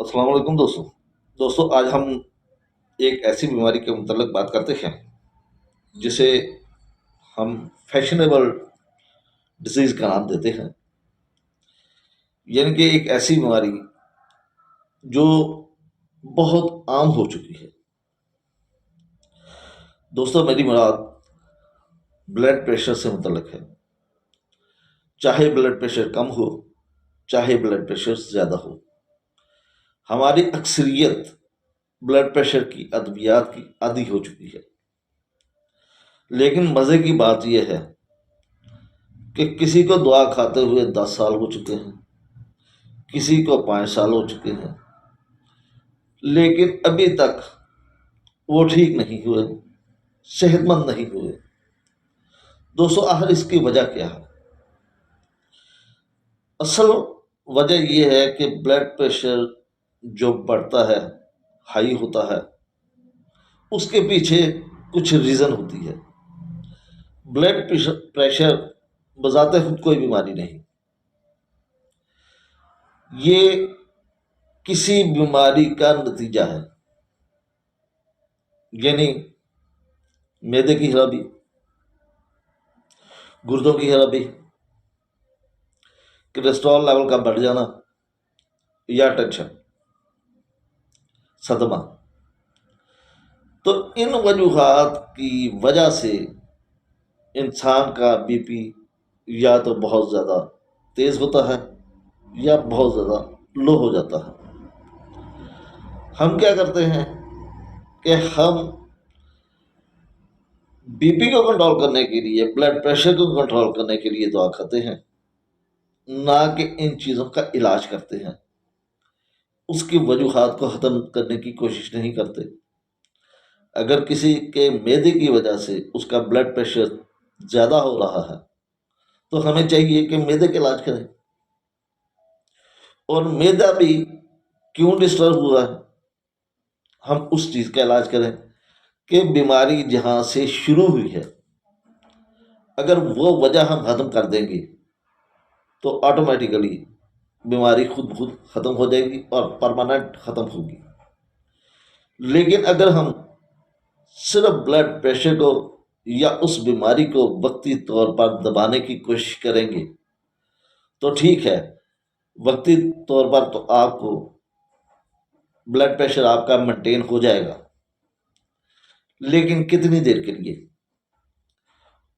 السلام علیکم دوستوں آج ہم ایک ایسی بیماری کے متعلق بات کرتے ہیں جسے ہم فیشنیبل ڈیزیز کا نام دیتے ہیں، یعنی کہ ایک ایسی بیماری جو بہت عام ہو چکی ہے۔ دوستوں میری مراد بلڈ پریشر سے متعلق ہے، چاہے بلڈ پریشر کم ہو چاہے بلڈ پریشر زیادہ ہو۔ ہماری اکثریت بلڈ پریشر کی ادویات کی عادی ہو چکی ہے، لیکن مزے کی بات یہ ہے کہ کسی کو دوا کھاتے ہوئے 10 سال ہو چکے ہیں، کسی کو 5 سال ہو چکے ہیں، لیکن ابھی تک وہ ٹھیک نہیں ہوئے، صحت مند نہیں ہوئے۔ دوستو آخر اس کی وجہ کیا ہے؟ اصل وجہ یہ ہے کہ بلڈ پریشر جو بڑھتا ہے، ہائی ہوتا ہے، اس کے پیچھے کچھ ریزن ہوتی ہے۔ بلڈ پریشر بذات خود کوئی بیماری نہیں، یہ کسی بیماری کا نتیجہ ہے، یعنی معدے کی خرابی، گردوں کی خرابی، کولیسٹرول لیول کا بڑھ جانا یا ٹینشن، صدمہ۔ تو ان وجوہات کی وجہ سے انسان کا بی پی یا تو بہت زیادہ تیز ہوتا ہے یا بہت زیادہ لو ہو جاتا ہے۔ ہم کیا کرتے ہیں کہ ہم بی پی کو کنٹرول کرنے کے لیے، بلڈ پریشر کو کنٹرول کرنے کے لیے دوا کھاتے ہیں، نہ کہ ان چیزوں کا علاج کرتے ہیں، اس کی وجوہات کو ختم کرنے کی کوشش نہیں کرتے۔ اگر کسی کے معدے کی وجہ سے اس کا بلڈ پریشر زیادہ ہو رہا ہے تو ہمیں چاہیے کہ معدے کا علاج کریں، اور معدہ بھی کیوں ڈسٹرب ہوا ہے ہم اس چیز کا علاج کریں کہ بیماری جہاں سے شروع ہوئی ہے، اگر وہ وجہ ہم ختم کر دیں گے تو آٹومیٹیکلی بیماری خود بخود ختم ہو جائے گی اور پرماننٹ ختم ہوگی۔ لیکن اگر ہم صرف بلڈ پریشر کو یا اس بیماری کو وقتی طور پر دبانے کی کوشش کریں گے تو ٹھیک ہے، وقتی طور پر تو آپ کو بلڈ پریشر آپ کا مینٹین ہو جائے گا، لیکن کتنی دیر کے لیے؟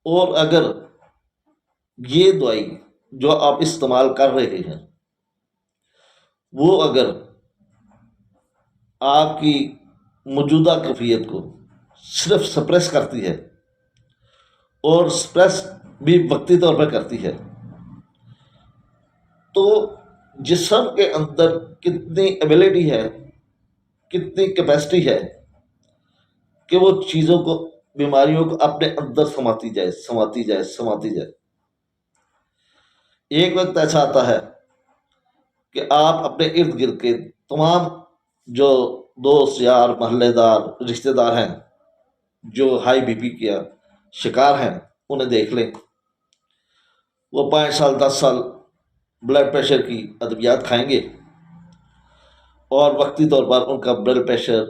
اور اگر یہ دوائی جو آپ استعمال کر رہے ہیں وہ اگر آپ کی موجودہ کیفیت کو صرف سپریس کرتی ہے، اور سپریس بھی وقتی طور پر کرتی ہے، تو جسم کے اندر کتنی ایبلٹی ہے، کتنی کیپیسٹی ہے کہ وہ چیزوں کو، بیماریوں کو اپنے اندر سماتی جائے سماتی جائے سماتی جائے۔ ایک وقت ایسا آتا ہے کہ آپ اپنے ارد گرد کے تمام جو دوست یار محلے دار رشتہ دار ہیں جو ہائی بی پی کا شکار ہیں انہیں دیکھ لیں، وہ 5 سال 10 سال بلڈ پریشر کی ادویات کھائیں گے اور وقتی طور پر ان کا بلڈ پریشر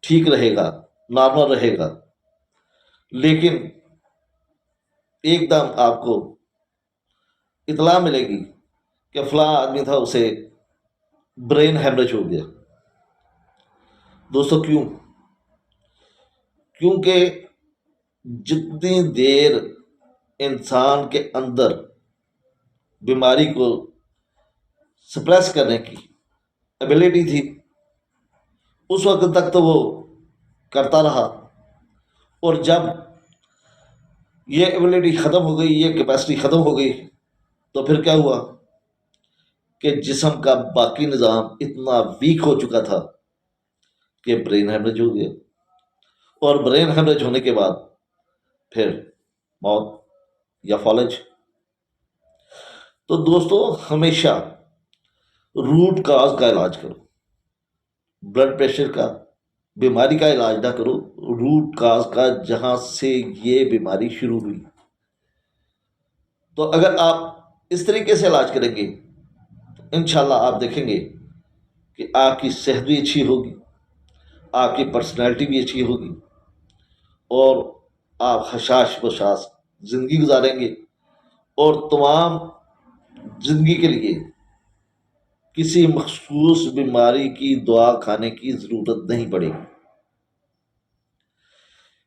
ٹھیک رہے گا، نارمل رہے گا، لیکن ایک دم آپ کو اطلاع ملے گی کہ فلاں آدمی تھا، اسے برین ہیمریج ہو گیا۔ دوستو کیوں؟ کیونکہ جتنی دیر انسان کے اندر بیماری کو سپریس کرنے کی ایبلٹی تھی اس وقت تک تو وہ کرتا رہا، اور جب یہ ایبلٹی ختم ہو گئی، یہ کیپیسٹی ختم ہو گئی، تو پھر کیا ہوا کہ جسم کا باقی نظام اتنا ویک ہو چکا تھا کہ برین ہیمریج ہو گیا، اور برین ہیمریج ہونے کے بعد پھر موت یا فالج۔ تو دوستو ہمیشہ روٹ کاز کا علاج کرو، بلڈ پریشر کا، بیماری کا علاج نہ کرو، روٹ کاز کا، جہاں سے یہ بیماری شروع ہوئی۔ تو اگر آپ اس طریقے سے علاج کریں گے تو انشاءاللہ آپ دیکھیں گے کہ آپ کی صحت بھی اچھی ہوگی، آپ کی پرسنالٹی بھی اچھی ہوگی، اور آپ حشاش بشاش زندگی گزاریں گے، اور تمام زندگی کے لیے کسی مخصوص بیماری کی دعا کھانے کی ضرورت نہیں پڑے گی۔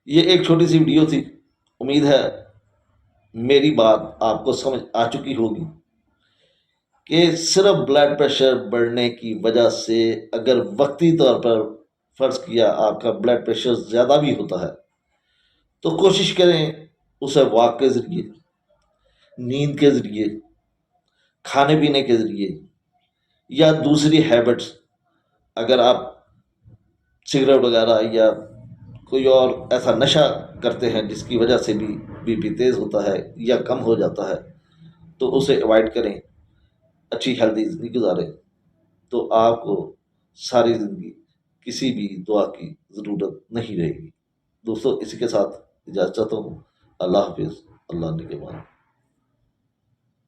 یہ ایک چھوٹی سی ویڈیو تھی، امید ہے میری بات آپ کو سمجھ آ چکی ہوگی کہ صرف بلڈ پریشر بڑھنے کی وجہ سے اگر وقتی طور پر فرض کیا آپ کا بلڈ پریشر زیادہ بھی ہوتا ہے تو کوشش کریں اسے واک کے ذریعے، نیند کے ذریعے، کھانے پینے کے ذریعے، یا دوسری ہیبٹس، اگر آپ سگریٹ وغیرہ یا کوئی اور ایسا نشہ کرتے ہیں جس کی وجہ سے بھی بی پی تیز ہوتا ہے یا کم ہو جاتا ہے، تو اسے اوائڈ کریں، اچھی ہیلدی زندگی گزاریں، تو آپ کو ساری زندگی کسی بھی دعا کی ضرورت نہیں رہے گی۔ دوستو اسی کے ساتھ اجازت چاہتا ہوں۔ اللہ حافظ، اللہ نگہبان۔